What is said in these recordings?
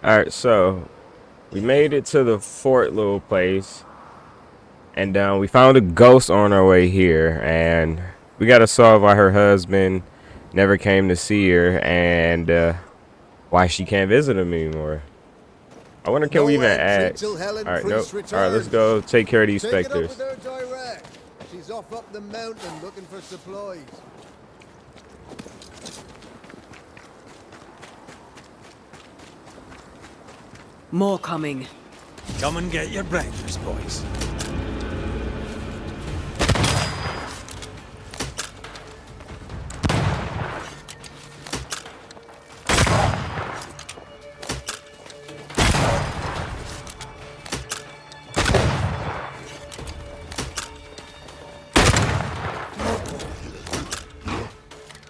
Alright, so we made it to the fort little place, and we found a ghost on our way here, and we gotta solve why her husband never came to see her, and why she can't visit him anymore. I wonder, can we No even entry till ask? Helen Alright, nope. Preese Alright, let's returns. go take care of these Take it up with specters. her direct. She's off up the mountain looking for supplies. More coming. Come and get your breakfast, boys.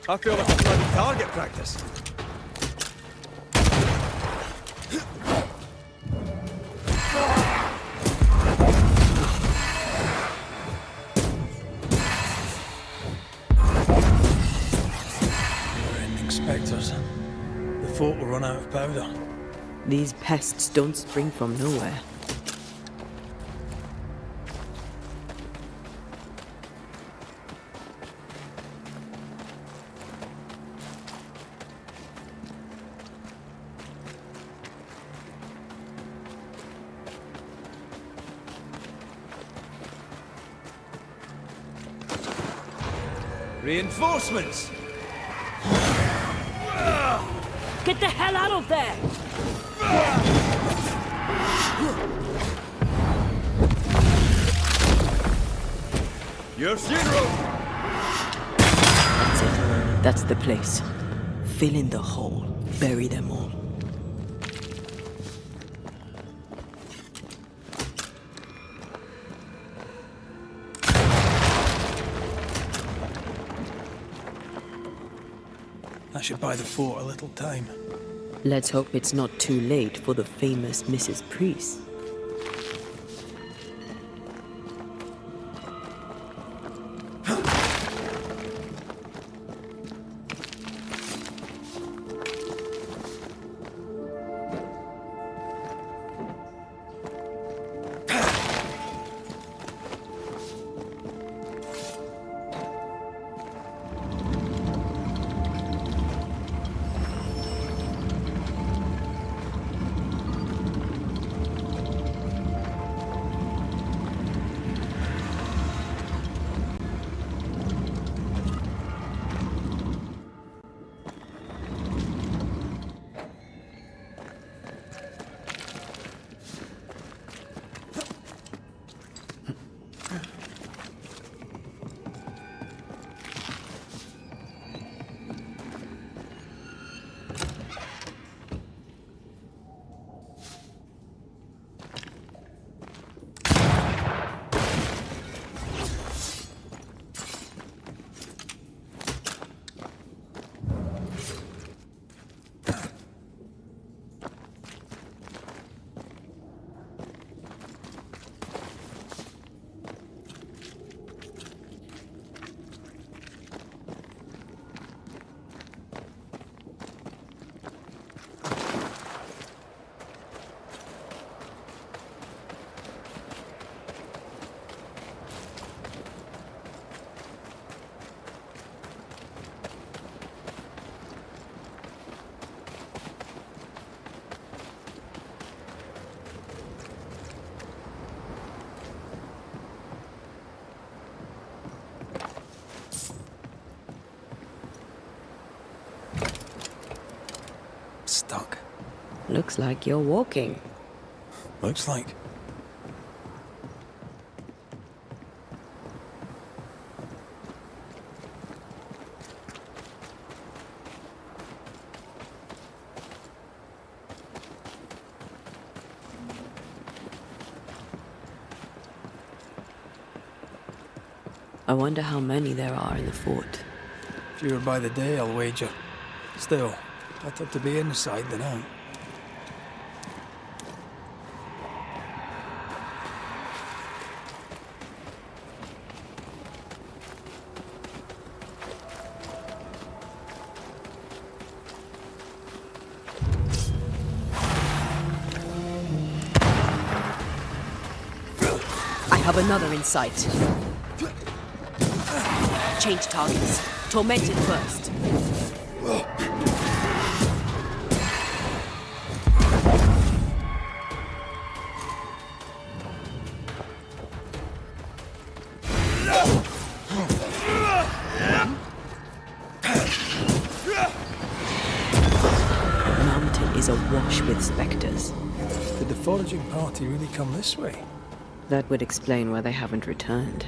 I feel like a bloody target practice. Never-ending specters. The fort will run out of powder. These pests don't spring from nowhere. Reinforcements! Get the hell out of there! Your funeral! That's it. That's the place. Fill in the hole. Bury them all. That should buy the fort a little time. Let's hope it's not too late for the famous Mrs. Preese. Stuck. Looks like you're walking. Looks like. I wonder how many there are in the fort. Fewer by the day, I'll wager. Still, better to be inside than out. have another in sight. Change targets. Tormented first. The mountain is awash with specters. Did the foraging party really come this way? That would explain why they haven't returned.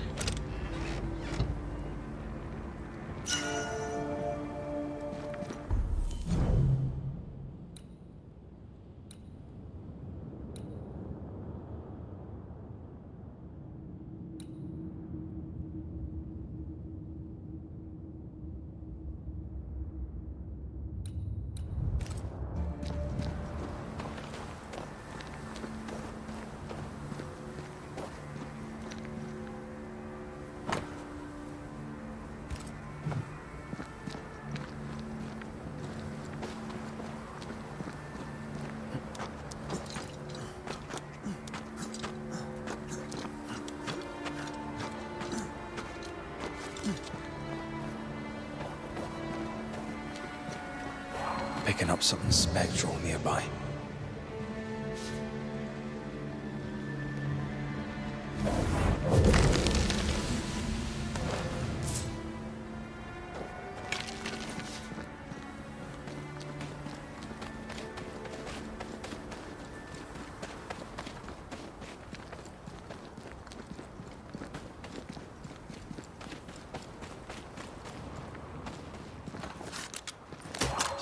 Picking up something spectral nearby.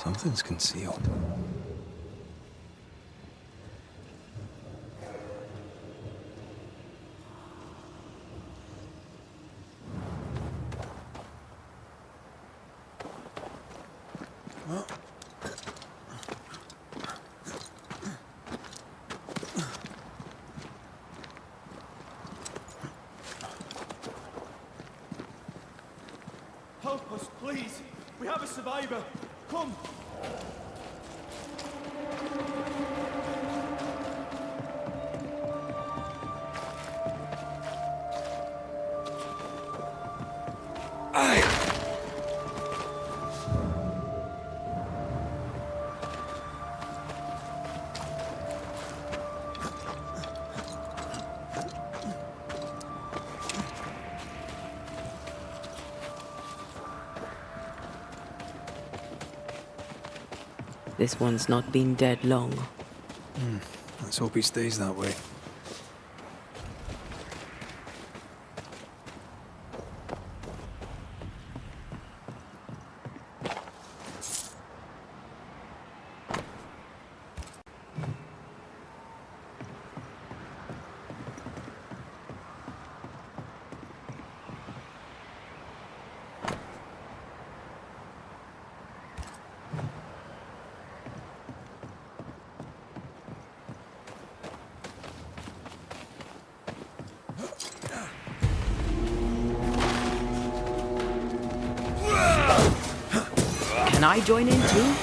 Something's concealed. Help us, please. We have a survivor. Come. This one's not been dead long. Let's hope he stays that way. Can I join in too?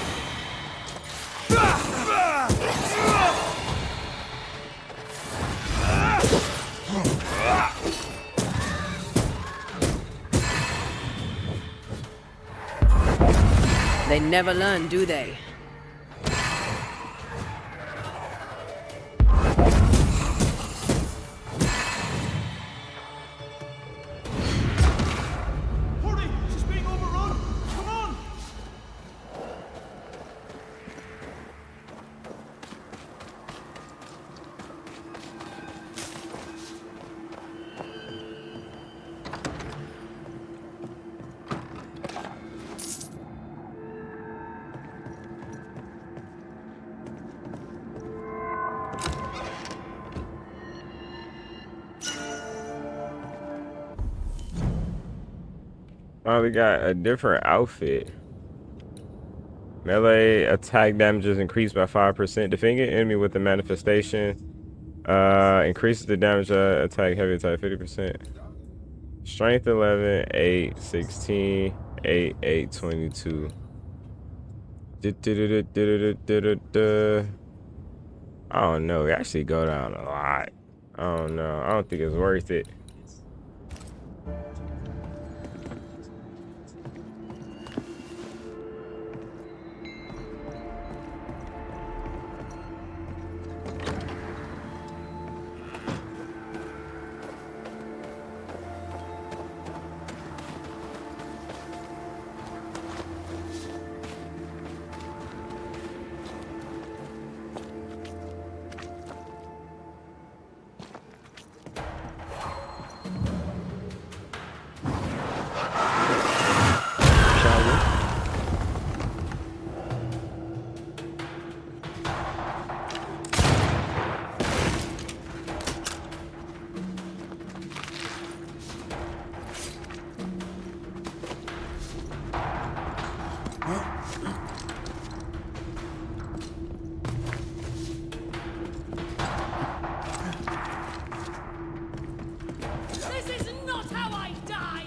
They never learn, do they? Hurry! She's being overrun! Come on! Oh, we got a different outfit. Melee attack damage is increased by 5%. Defending an enemy with the manifestation increases the damage attack heavy attack 50%. Strength 11, 8, 16, 8, 8, 22. I don't know. We actually go down a lot. I don't know. I don't think it's worth it. This is not how I die!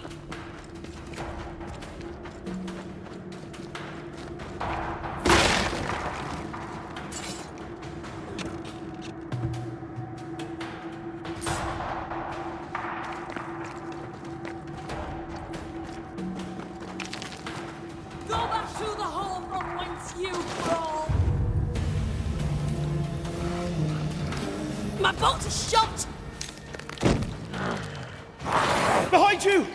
Go back to the hole from whence you crawl! My bolt is shot! Behind you!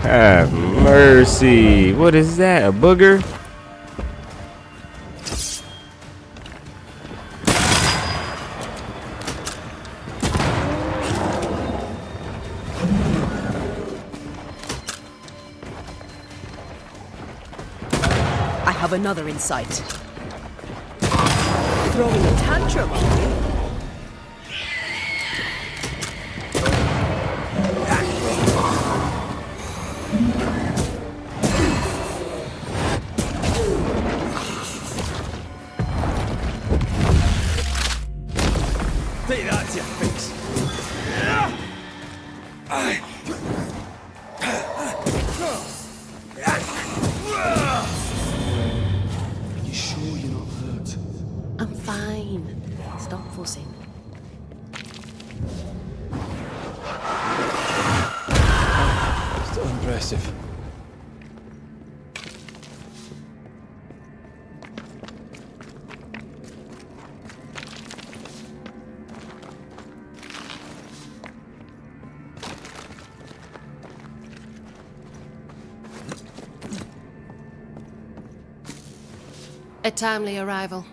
Have mercy. What is that? A booger? I have another in sight. Throwing a tantrum, are you? Take that to your face. You sure you're not hurt? I'm fine. Stop fussing. Still impressive. A timely arrival.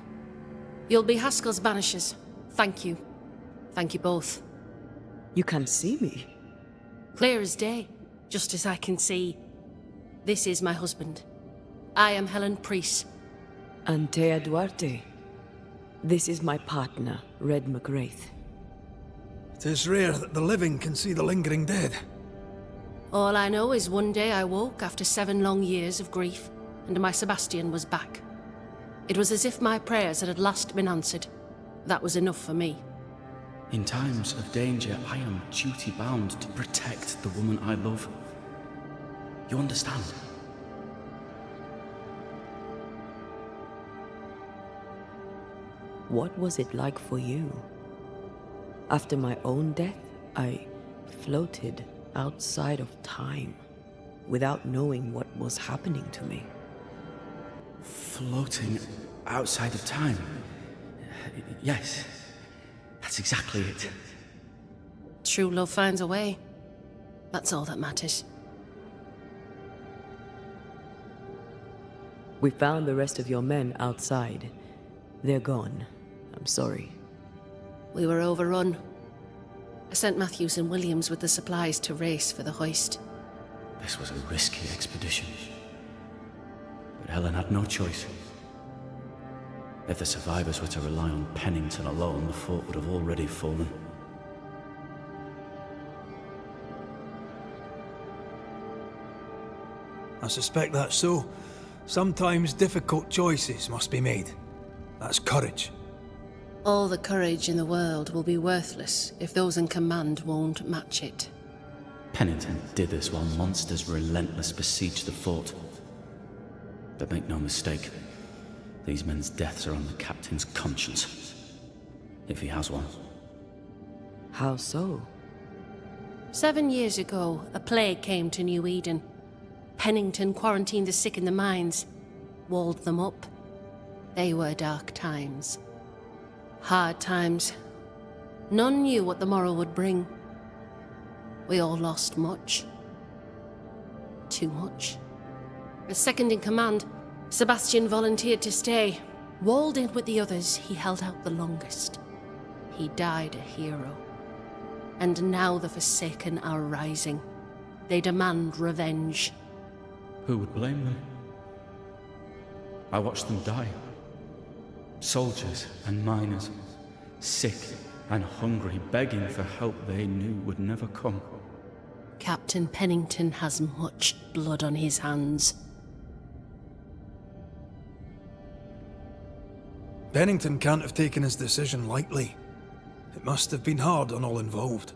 You'll be Haskell's Banishers. Thank you. Thank you both. You can see me. Clear as day, just as I can see. This is my husband. I am Helen Preese. Antea Duarte. This is my partner, Red McGrath. It is rare that the living can see the lingering dead. All I know is one day I woke after 7 long years of grief, and my Sebastian was back. It was as if my prayers had at last been answered. That was enough for me. In times of danger, I am duty-bound to protect the woman I love. You understand? What was it like for you? After my own death, I floated outside of time, without knowing what was happening to me. Floating outside of time. Yes, that's exactly it. True love finds a way. That's all that matters. We found the rest of your men outside. They're gone. I'm sorry. We were overrun. I sent Matthews and Williams with the supplies to race for the hoist. This was a risky expedition. But Helen had no choice. If the survivors were to rely on Pennington alone, the fort would have already fallen. I suspect that's so. Sometimes difficult choices must be made. That's courage. All the courage in the world will be worthless if those in command won't match it. Pennington did this while monsters relentless besieged the fort. But make no mistake, these men's deaths are on the captain's conscience. If he has one. How so? 7 years ago, a plague came to New Eden. Pennington quarantined the sick in the mines, walled them up. They were dark times. Hard times. None knew what the morrow would bring. We all lost much. Too much. As second in command, Sebastian volunteered to stay. Walled in with the others, he held out the longest. He died a hero. And now the Forsaken are rising. They demand revenge. Who would blame them? I watched them die. Soldiers and miners, sick and hungry, begging for help they knew would never come. Captain Pennington has much blood on his hands. Pennington can't have taken his decision lightly. It must have been hard on all involved.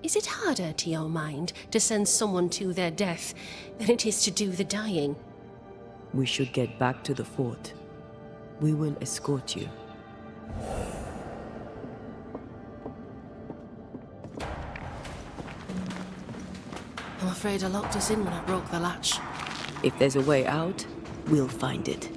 Is it harder, to your mind, to send someone to their death than it is to do the dying? We should get back to the fort. We will escort you. I'm afraid I locked us in when I broke the latch. If there's a way out, we'll find it.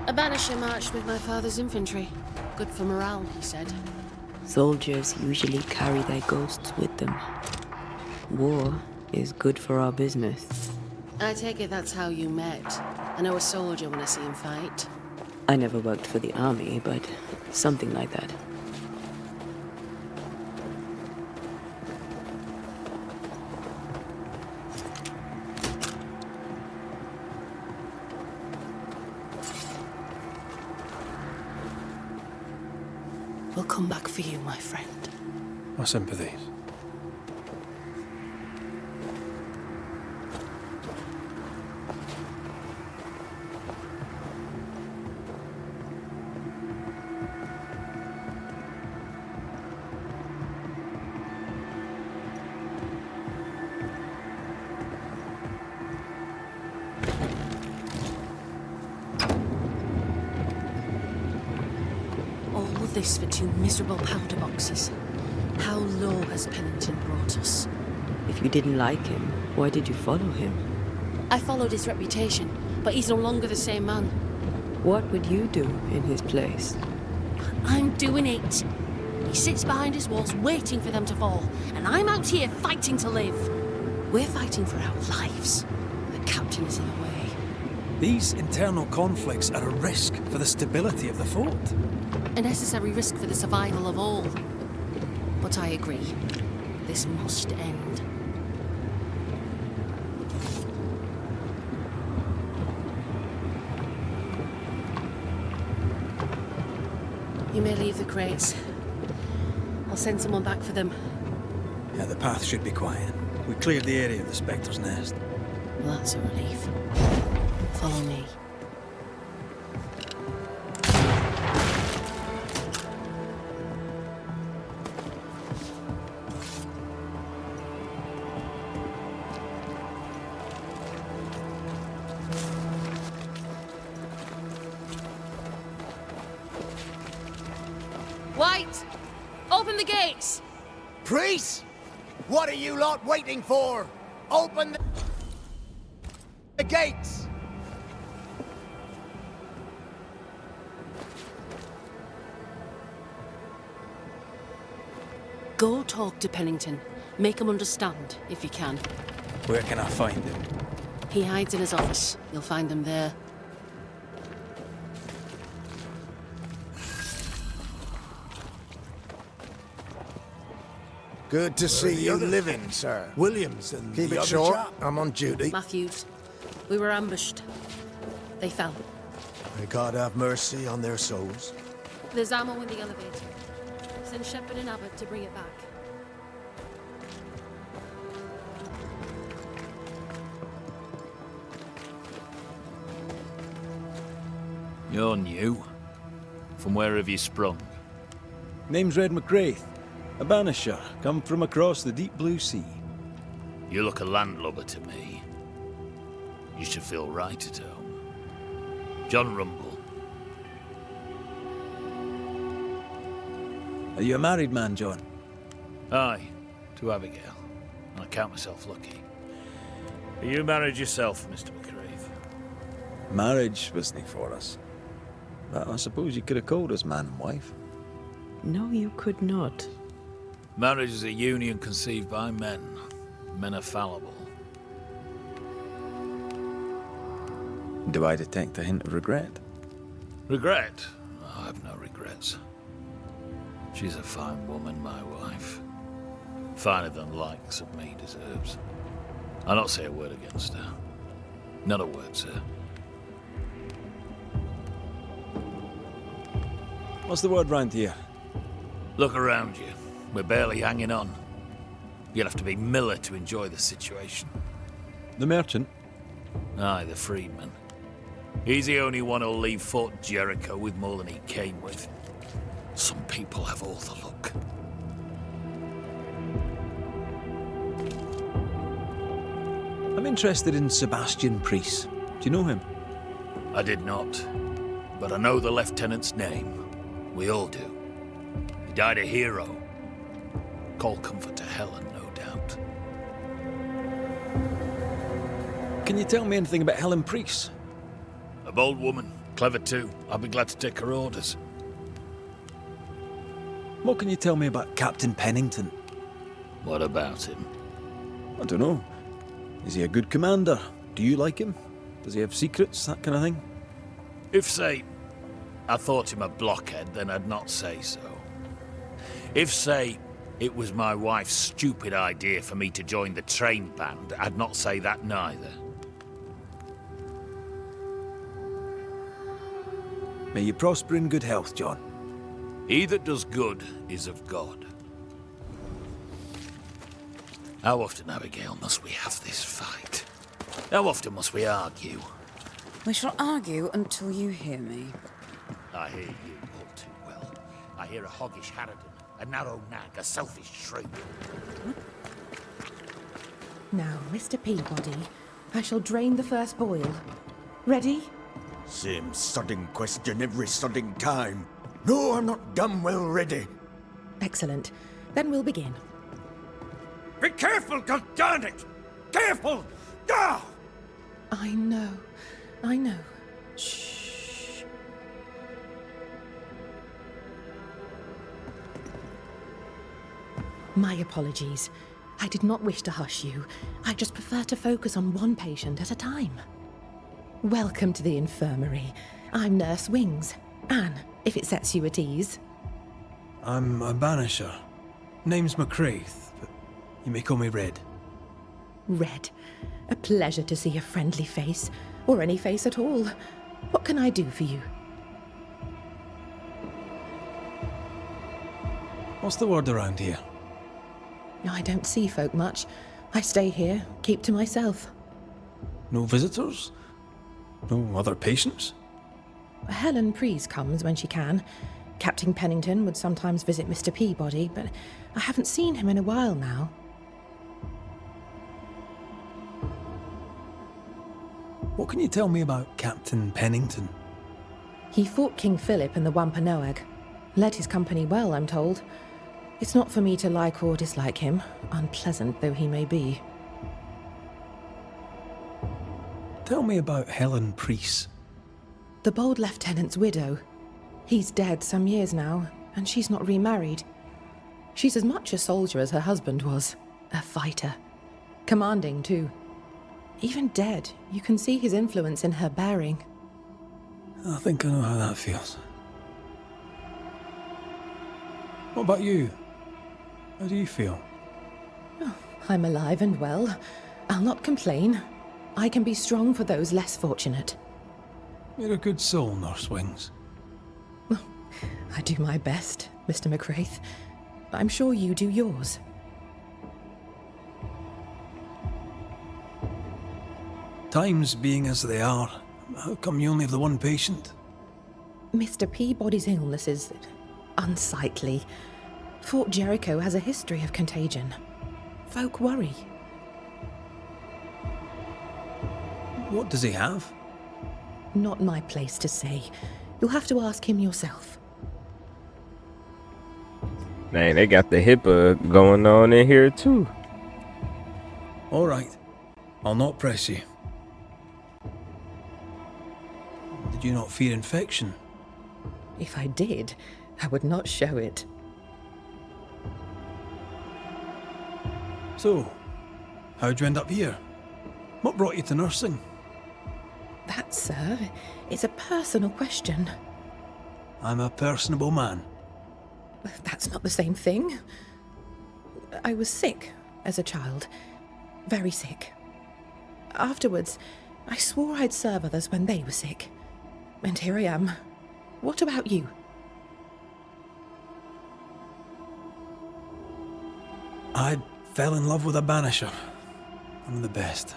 A banisher marched with my father's infantry. Good for morale, he said. Soldiers usually carry their ghosts with them. War is good for our business. I take it that's how you met. I know a soldier when I see him fight. I never worked for the army, but something like that. We'll come back for you, my friend. My sympathies. This for 2 miserable powder boxes. How low has Pennington brought us? If you didn't like him, why did you follow him? I followed his reputation, but he's no longer the same man. What would you do in his place? I'm doing it. He sits behind his walls waiting for them to fall, and I'm out here fighting to live. We're fighting for our lives. The captain is in the way. These internal conflicts are a risk for the stability of the fort. A necessary risk for the survival of all. But I agree. This must end. You may leave the crates. I'll send someone back for them. Yeah, the path should be quiet. We cleared the area of the Spectre's nest. Well, that's a relief. Follow me. White! Open the gates! Preese! What are you lot waiting for? Open the gates! Go talk to Pennington. Make him understand, if you can. Where can I find him? He hides in his office. You'll find him there. Good to see you living, sir. Williams and Keep the it other short. chap. I'm on duty. Matthews. We were ambushed. They fell. May God have mercy on their souls. There's ammo in the elevator. Send Shepard and Abbott to bring it back. You're new. From where have you sprung? Name's Red McGrath, a Banisher, come from across the deep blue sea. You look a landlubber to me. You should feel right at home. John Rumble. Are you a married man, John? Aye, to Abigail. I count myself lucky. Are you married yourself, Mr. McCrave? Marriage wasn't for us. But I suppose you could have called us man and wife. No, you could not. Marriage is a union conceived by men. Men are fallible. Do I detect a hint of regret? Regret? Oh, I have no regrets. She's a fine woman, my wife. Finer than likes of me deserves. I'll not say a word against her. Not a word, sir. What's the word round here? Look around you. We're barely hanging on. You'll have to be Miller to enjoy the situation. The merchant? Aye, the freedman. He's the only one who'll leave Fort Jericho with more than he came with. Some people have all the luck. I'm interested in Sebastian Preese. Do you know him? I did not. But I know the lieutenant's name. We all do. He died a hero. Call comfort to Helen, no doubt. Can you tell me anything about Helen Preese? A bold woman, clever too. I'll be glad to take her orders. What can you tell me about Captain Pennington? What about him? I don't know. Is he a good commander? Do you like him? Does he have secrets, that kind of thing? If, say, I thought him a blockhead, then I'd not say so. If, say, it was my wife's stupid idea for me to join the train band, I'd not say that neither. May you prosper in good health, John. He that does good is of God. How often, Abigail, must we have this fight? How often must we argue? We shall argue until you hear me. I hear you all too well. I hear a hoggish harridan, a narrow nag, a selfish shriek. Now, Mr. Peabody, I shall drain the first boil. Ready? Same sodding question every sodding time. No, I'm not damn well ready. Excellent. Then we'll begin. Be careful, goddammit! Careful! Ah! I know. I know. Shh. My apologies. I did not wish to hush you. I just prefer to focus on one patient at a time. Welcome to the infirmary. I'm Nurse Wings. Anne, if it sets you at ease. I'm a Banisher. Name's McCrath, but you may call me Red. Red. A pleasure to see a friendly face, or any face at all. What can I do for you? What's the word around here? I don't see folk much. I stay here, keep to myself. No visitors? No other patients? Helen Preese comes when she can. Captain Pennington would sometimes visit Mr. Peabody, but I haven't seen him in a while now. What can you tell me about Captain Pennington? He fought King Philip in the Wampanoag. Led his company well, I'm told. It's not for me to like or dislike him, unpleasant though he may be. Tell me about Helen Preese. The bold lieutenant's widow. He's dead some years now, and she's not remarried. She's as much a soldier as her husband was. A fighter. Commanding, too. Even dead, you can see his influence in her bearing. I think I know how that feels. What about you? How do you feel? Oh, I'm alive and well. I'll not complain. I can be strong for those less fortunate. You're a good soul, Nurse Wings. I do my best, Mr. McCraith. I'm sure you do yours. Times being as they are, how come you only have the one patient? Mr. Peabody's illness is unsightly. Fort Jericho has a history of contagion. Folk worry. What does he have? Not my place to say. You'll have to ask him yourself. Man, they got the HIPAA going on in here too. All right. I'll not press you. Did you not fear infection? If I did, I would not show it. So, how'd you end up here? What brought you to nursing? That, sir, is a personal question. I'm a personable man. That's not the same thing. I was sick as a child. Very sick. Afterwards, I swore I'd serve others when they were sick. And here I am. What about you? I fell in love with a Banisher. One of the best.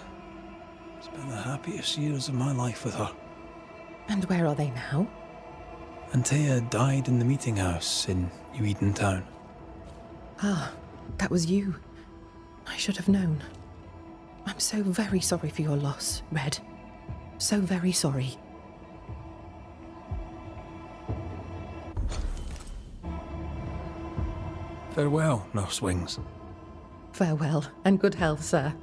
Spent the happiest years of my life with her. And where are they now? Antea died in the meeting house in New Eden Town. Ah, that was you. I should have known. I'm so very sorry for your loss, Red. So very sorry. Farewell, Nurse Wings. Farewell, and good health, sir.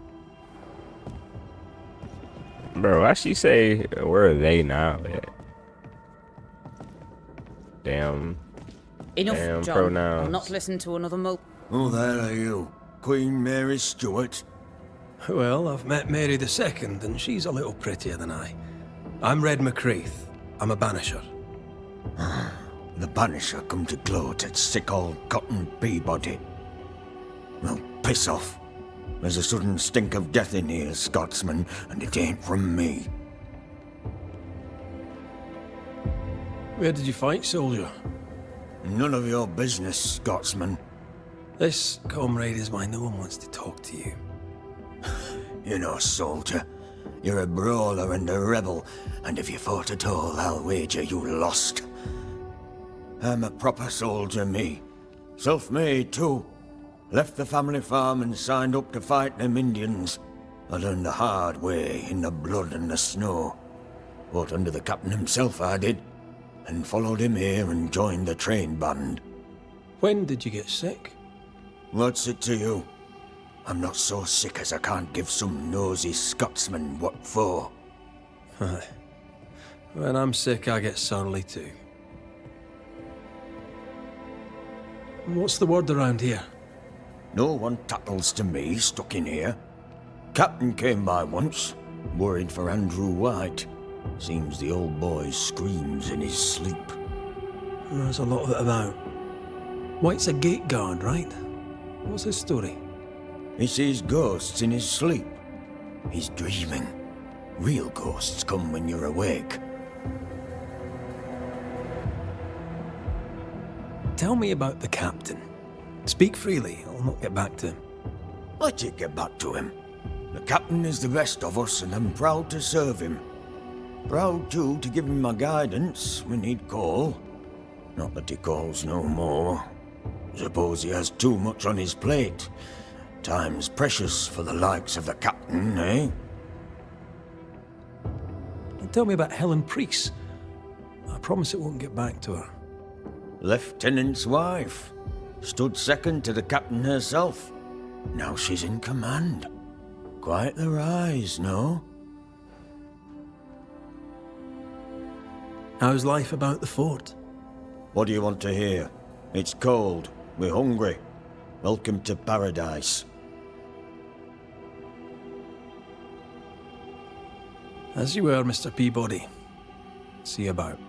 Bro, why she say, where are they now at? Damn. Enough, damn John. pronouns. I'll not listen to another mope. Who the hell are you? Queen Mary Stuart? Well, I've met Mary II, and she's a little prettier than I. I'm Red McCraith. I'm a Banisher. The Banisher come to gloat at sick old Cotton Peabody. Well, piss off. There's a sudden stink of death in here, Scotsman, and it ain't from me. Where did you fight, soldier? None of your business, Scotsman. This, comrade, is why no one wants to talk to you. You know, soldier, you're a brawler and a rebel, and if you fought at all, I'll wager you lost. I'm a proper soldier, me. Self-made, too. Left the family farm and signed up to fight them Indians. I learned the hard way, in the blood and the snow. Fought under the captain himself, I did, and followed him here and joined the train band. When did you get sick? What's it to you? I'm not so sick as I can't give some nosy Scotsman what for. When I'm sick, I get surly too. What's the word around here? No one tattles to me stuck in here. Captain came by once, worried for Andrew White. Seems the old boy screams in his sleep. There's a lot of it about. White's a gate guard, right? What's his story? He sees ghosts in his sleep. He's dreaming. Real ghosts come when you're awake. Tell me about the captain. Speak freely, I'll not get back to him. Let you get back to him. The captain is the best of us, and I'm proud to serve him. Proud, too, to give him my guidance when he'd call. Not that he calls no more. Suppose he has too much on his plate. Time's precious for the likes of the captain, eh? Tell me about Helen Preese. I promise it won't get back to her. Lieutenant's wife. Stood second to the captain herself. Now she's in command. Quite the rise, no? How's life about the fort? What do you want to hear? It's cold. We're hungry. Welcome to paradise. As you were, Mr. Peabody. See you about.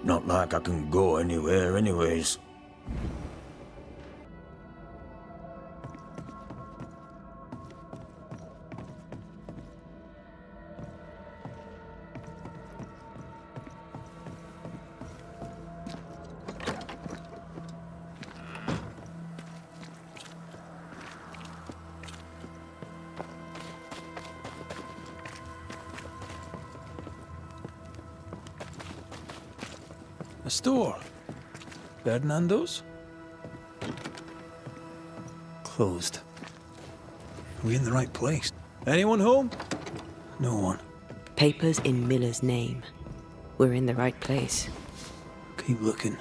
Not like I can go anywhere anyways. A store? Ferdinando's? Closed. Are we in the right place? Anyone home? No one. Papers in Miller's name. We're in the right place. Keep looking.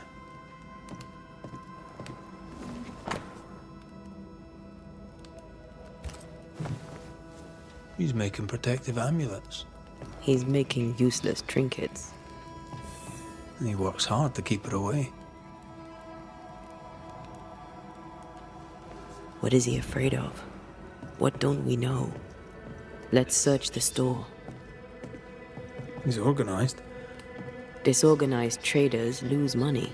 He's making protective amulets. He's making useless trinkets. And he works hard to keep it away. What is he afraid of? What don't we know? Let's search the store. He's organized. Disorganized traders lose money.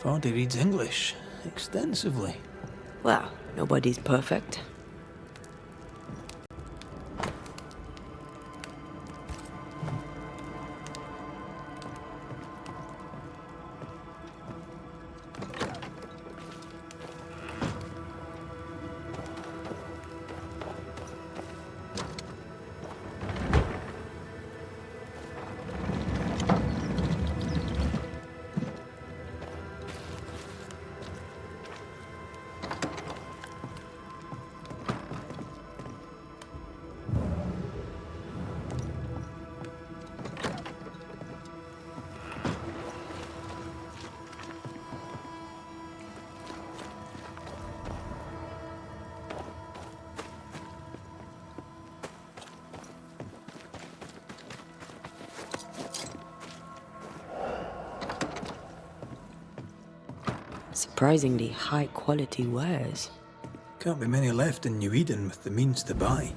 Fardy reads English extensively. Well, nobody's perfect. Surprisingly high quality wares. Can't be many left in New Eden with the means to buy.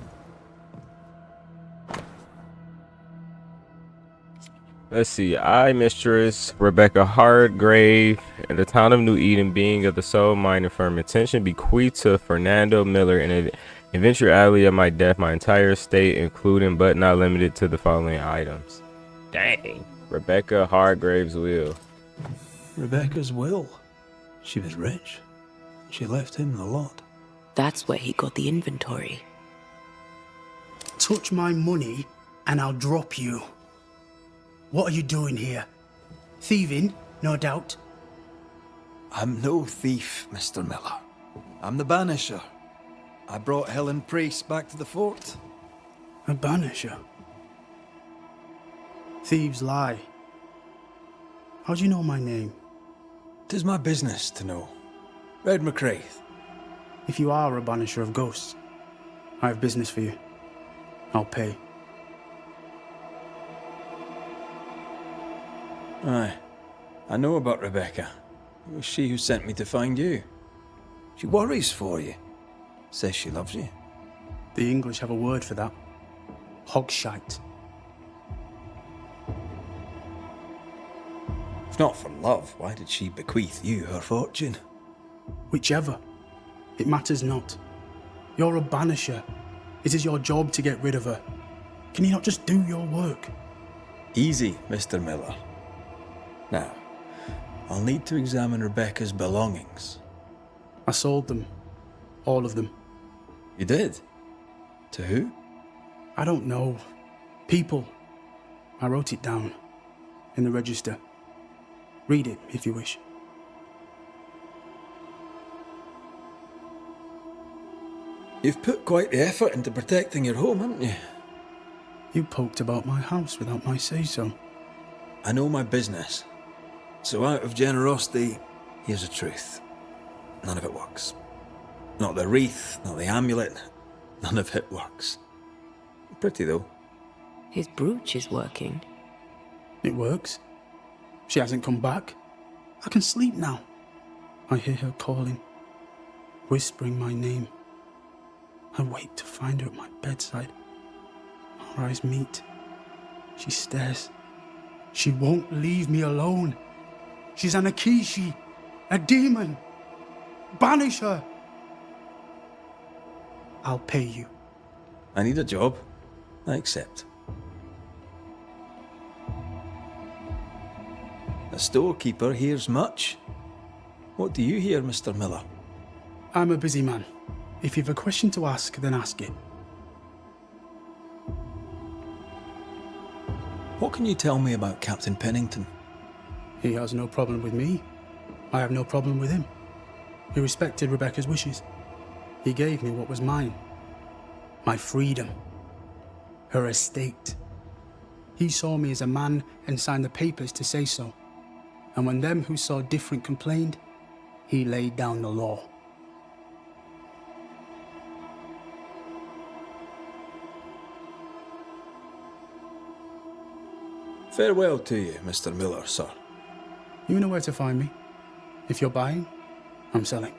Let's see. I, Mistress Rebecca Hardgrave, in the town of New Eden, being of the sole mining firm intention, bequeath to Fernando Miller in an eventuality of my death my entire estate, including but not limited to the following items. Dang. Rebecca Hardgrave's will. Rebecca's will. She was rich. She left him the lot. That's where he got the inventory. Touch my money and I'll drop you. What are you doing here? Thieving, no doubt. I'm no thief, Mr. Miller. I'm the Banisher. I brought Helen Preese back to the fort. A Banisher? Thieves lie. How do you know my name? 'Tis my business to know. Red McCraith. If you are a Banisher of ghosts, I have business for you. I'll pay. Aye. I know about Rebecca. It was she who sent me to find you. She worries for you. Says she loves you. The English have a word for that. Hogshite. If not for love, why did she bequeath you her fortune? Whichever. It matters not. You're a Banisher. It is your job to get rid of her. Can you not just do your work? Easy, Mr. Miller. Now, I'll need to examine Rebecca's belongings. I sold them. All of them. You did? To who? I don't know. People. I wrote it down. In the register. Read it, if you wish. You've put quite the effort into protecting your home, haven't you? You poked about my house without my say-so. I know my business. So out of generosity, here's the truth. None of it works. Not the wreath, not the amulet. None of it works. Pretty, though. His brooch is working. It works. She hasn't come back. I can sleep now. I hear her calling, whispering my name. I wait to find her at my bedside. Our eyes meet. She stares. She won't leave me alone. She's an Akishi, a demon. Banish her. I'll pay you. I need a job. I accept. The storekeeper hears much. What do you hear, Mr. Miller? I'm a busy man. If you've a question to ask, then ask it. What can you tell me about Captain Pennington? He has no problem with me. I have no problem with him. He respected Rebecca's wishes. He gave me what was mine. My freedom. Her estate. He saw me as a man and signed the papers to say so. And when them who saw different complained, he laid down the law. Farewell to you, Mr. Miller, sir. You know where to find me. If you're buying, I'm selling.